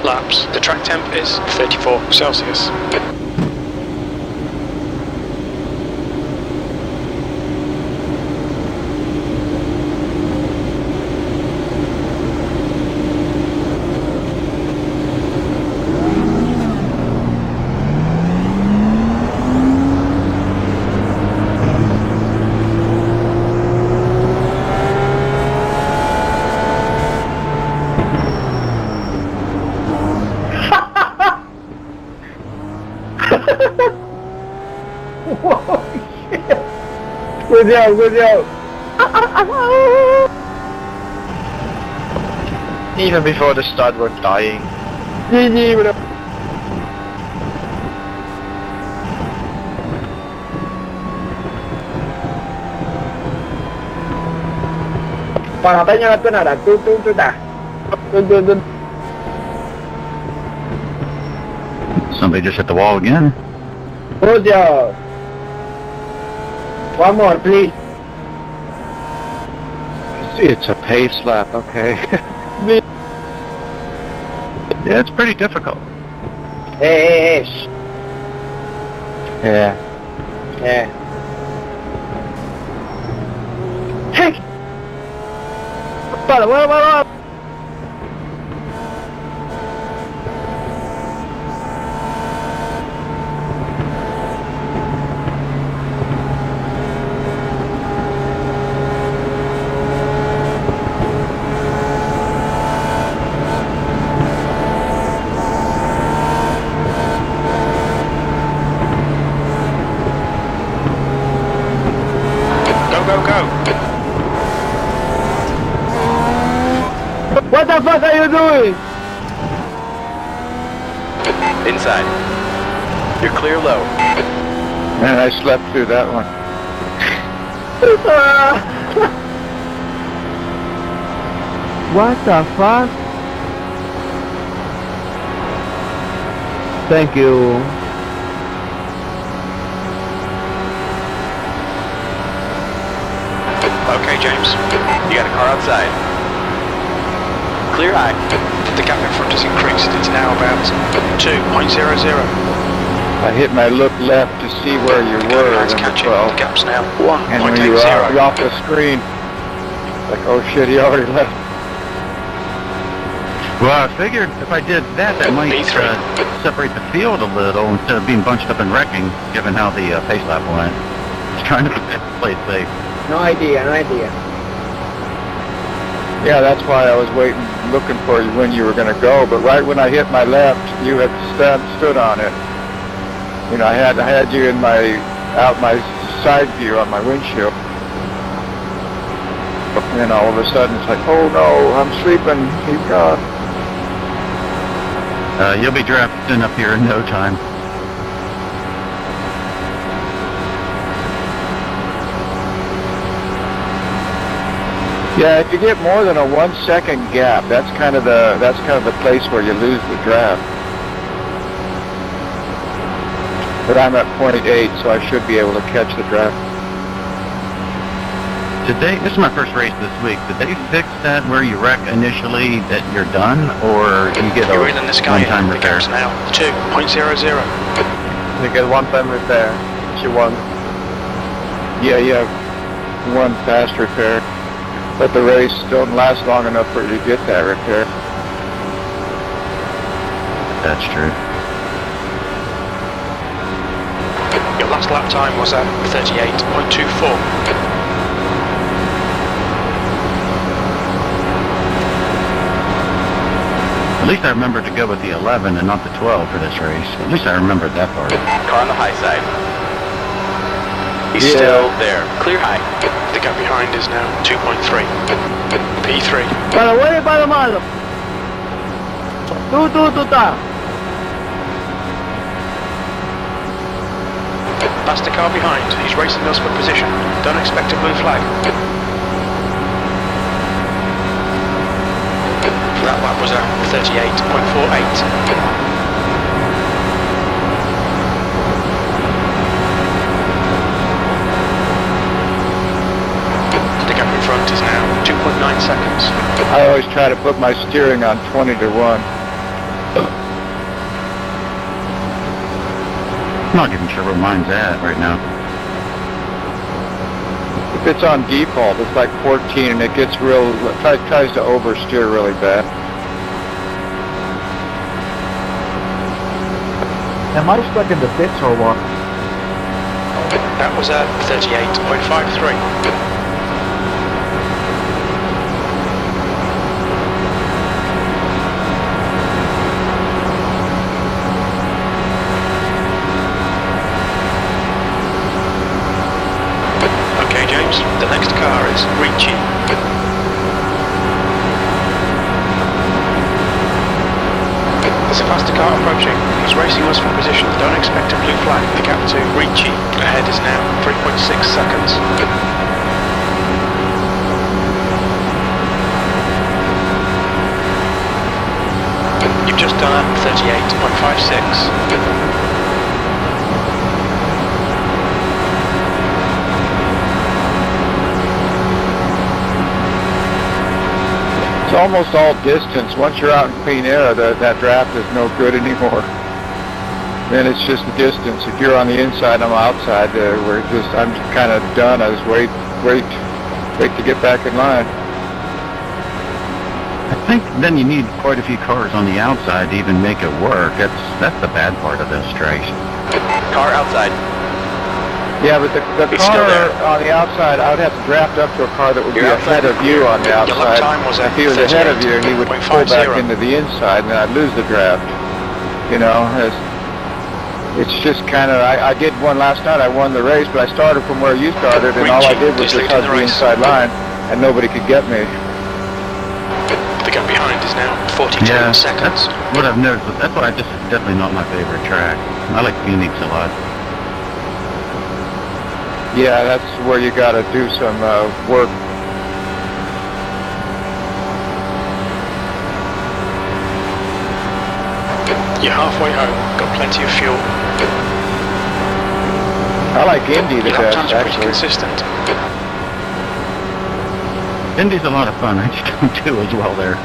laps. The track temp is 34 Celsius. Good job, good job. Even before the start, we're dying. GG, bro. Còn học tay nhau tuần nào đã tu ta. Tuần. Somebody just hit the wall again. Good job. One more, please. See, it's a pace lap, okay. Yeah, it's pretty difficult. Hey. Yeah. Hey. What? Go. What the fuck are you doing? Inside. You're clear low. Man, I slept through that one. What the fuck? Thank you. Okay, James. You got a car outside. Clear high. The gap in front has increased. It's now about 2.00. I hit my look left to see where you were. Let's catch it. The gap's now 1.80. And when you were off the screen, like, oh shit, he already left. Well, I figured if I did that, that might separate the field a little instead of being bunched up and wrecking, given how the pace lap went. Just trying to play it safe. No idea. Yeah, that's why I was waiting, looking for you when you were going to go. But right when I hit my left, you had stood on it. You know, I had you in my side view on my windshield. And then all of a sudden it's like, oh no, I'm sleeping. He's gone. You'll be drafting up here in no time. Yeah, if you get more than a 1 second gap, that's kind of the place where you lose the draft. But I'm at 0.8, so I should be able to catch the draft. This is my first race this week. Did they fix that where you wreck initially that you're done, or you get a one-time repair? The gap's now 2.00. You get one-time repair. You won. Yeah, you have one fast repair. But the race don't last long enough for you to get that repair. That's true. Your last lap time was at 38.24. At least I remembered to go with the 11 and not the 12 for this race. At least I remembered that part. Car on the high side. He's still there. Clear high. The gap behind is now 2.3. P3. Para lo malo. Tú ta. That's the car behind. He's racing us for position. Don't expect a blue flag. That lap was at 38.48. Is now 2.9 seconds. I always try to put my steering on 20 to 1. I'm not even sure where mine's at right now. If it's on default, it's like 14, and it gets tries to oversteer really bad. Am I stuck in the pits or what? That was at 38.53. Okay, James, the next car is Ricci. There's a faster car approaching. He's racing us for position. Don't expect a blue flag. The gap to Ricci ahead is now 3.6 seconds. You've just done a 38.56. It's almost all distance. Once you're out in clean air, that draft is no good anymore. Then it's just the distance. If you're on the inside, I'm outside. I'm kind of done. I just wait to get back in line. I think then you need quite a few cars on the outside to even make it work. That's the bad part of this race. Car outside. Yeah, but the It's car still there. on the outside, I would have to draft up to a car that would be You're outside. ahead of you on the Your lap outside. time was at If he was ahead of you, he would pull back 38.50. into the inside, and I'd lose the draft. You know, it's just kind of, I did one last night. I won the race, but I started from where you started, and all I did was just hug the inside line, and nobody could get me. The gap behind is now 42 Yeah, seconds. that's what I've noticed. That's why this is definitely not my favorite track. I like Phoenix a lot. Yeah, that's where you got to do some work. You're halfway home, got plenty of fuel. I like Indy the Your lap best, times are pretty actually. consistent. Indy's a lot of fun. I just don't do as well there.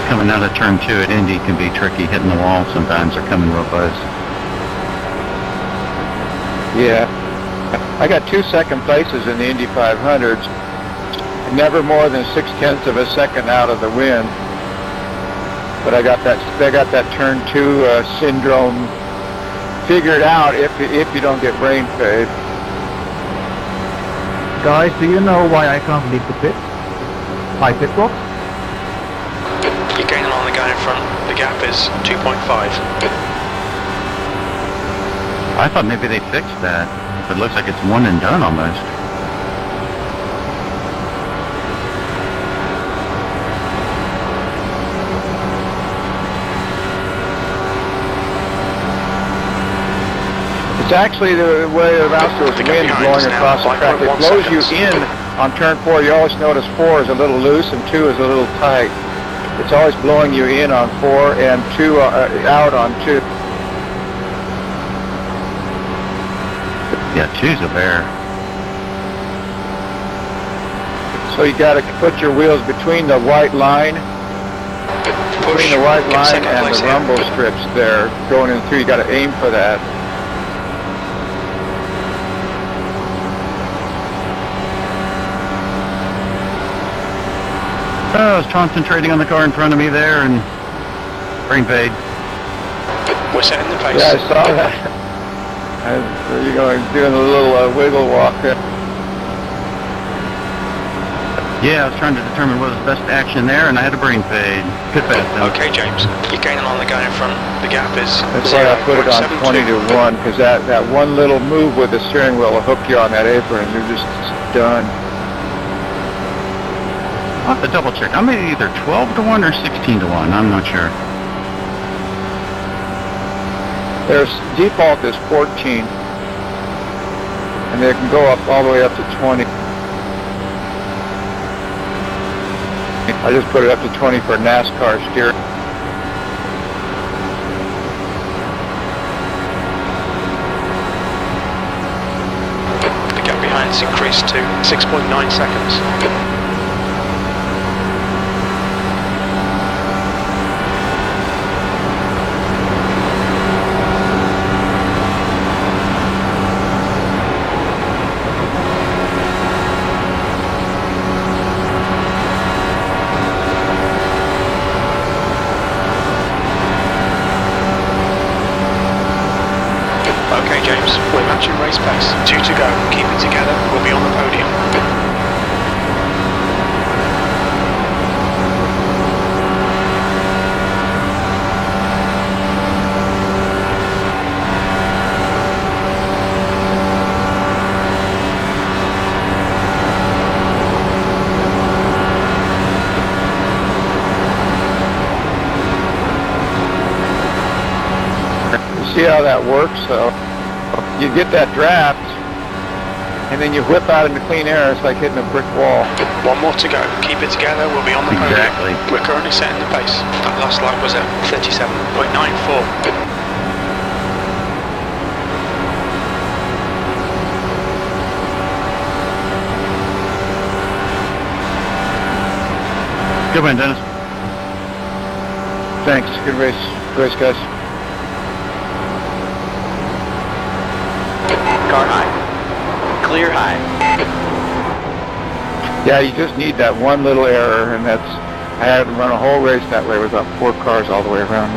Coming out of turn 2 at Indy can be tricky, hitting the wall sometimes or coming real close. Yeah. I got 2 second places in the Indy 500s. Never more than 0.6 of a second out of the win. But I got that turn 2 syndrome figured out if you don't get brain fade. Guys, do you know why I can't leave the pit? My pit box? You're gaining on the guy in front. The gap is 2.5. I thought maybe they fixed that. It looks like it's one and done almost. It's actually the way it amounts to is The the gap wind behind blowing is now across the track. It 5.1 blows you seconds. in on turn 4. You always notice 4 is a little loose and 2 is a little tight. It's always blowing you in on 4 and 2 out on 2. Yeah, two's a bear. So you got to put your wheels between the white line, Push. between the white Get line second and place the here. rumble strips there going in through. You got to aim for that. Oh, I was concentrating on the car in front of me there and brain fade. We're setting the pace. Yeah, I saw that. You're going doing a little wiggle walk there. Yeah, I was trying to determine what was the best action there, and I had a brain fade. Good pass, though. Okay, James, you're gaining on the guy in front. The gap is That's why I put it on 20 0.72. to 1, because that one little move with the steering wheel will hook you on that apron, and you're just done. I'll have to double check. I made it either 12 to 1 or 16 to 1. I'm not sure. Their default is 14, and they can go up all the way up to 20. I just put it up to 20 for NASCAR steering. The gap behind is increasing. race 2, 6.9 seconds. Okay, James, we're matching race pace. 2 to go. Keep it together. We'll be on the podium. See how that works? So you get that draft, and then you whip out into clean air. It's like hitting a brick wall. 1 more to go. Keep it together. We'll be on the podium. Exactly. We're currently setting the pace. That last lap was at 37.94. Good win, Dennis. Thanks. Good race. Good race, guys. Car high. Clear high. Yeah, you just need that one little error, and that's, I had to run a whole race that way with about 4 cars all the way around.